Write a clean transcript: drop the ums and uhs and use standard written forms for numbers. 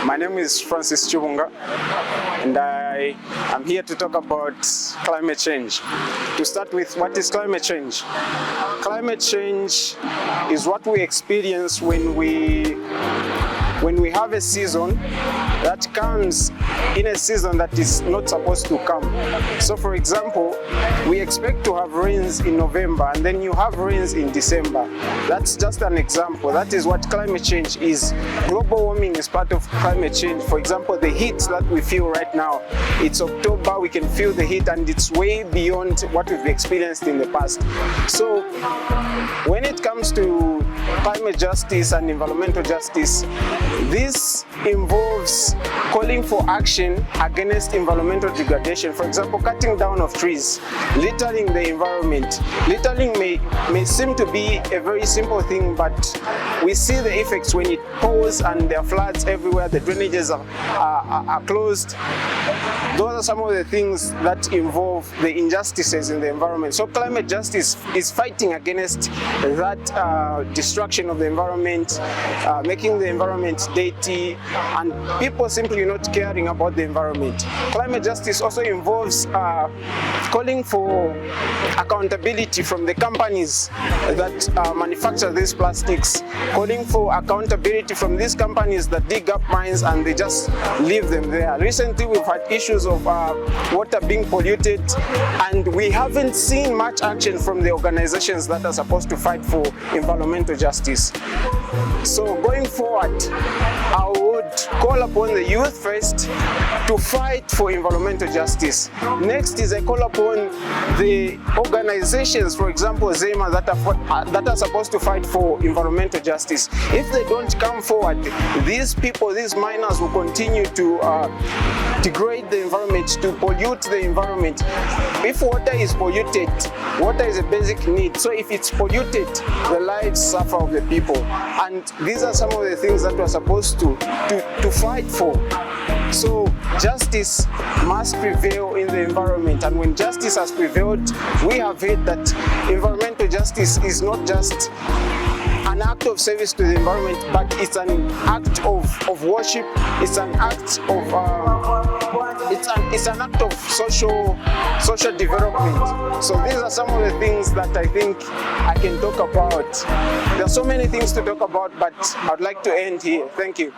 My name is Francis Chibunga, and I am here to talk about climate change. To start with, what is climate change? Climate change is what we experience when we have a season that comes in a season that is not supposed to come. So for example, we expect to have rains in November and then you have rains in December. That's just an example. That is what climate change is. Global warming is part of climate change. For example, the heat that we feel right now, it's October, we can feel the heat and it's way beyond what we've experienced in the past. So when it comes to climate justice and environmental justice, this involves calling for action against environmental degradation. For example, cutting down of trees, littering the environment. Littering may seem to be a very simple thing, but we see the effects when it pours and there are floods everywhere, the drainages are closed. Those are some of the things that involve the injustices in the environment. So climate justice is fighting against that destruction of the environment, making the environment dirty, and people simply not caring about the environment. Climate justice also involves calling for accountability from the companies that manufacture these plastics, calling for accountability from these companies that dig up mines and they just leave them there. Recently we've had issues of water being polluted, and we haven't seen much action from the organizations that are supposed to fight for environmental justice. So going forward, I would call upon the youth first to fight for environmental justice. Next is a call upon the organizations, for example, ZEMA, that are supposed to fight for environmental justice. If they don't come forward, these people, these miners will continue to degrade the environment, to pollute the environment. If water is polluted, water is a basic need. So if it's polluted, the lives suffer of the people. And these are some of the things that we're supposed to fight for. So justice must prevail in the environment, and when justice has prevailed, we have heard that environmental justice is not just an act of service to the environment, but it's an act of worship. It's an act of it's an act of social development. So these are some of the things that I think I can talk about. There are so many things to talk about, but I'd like to end here. Thank you.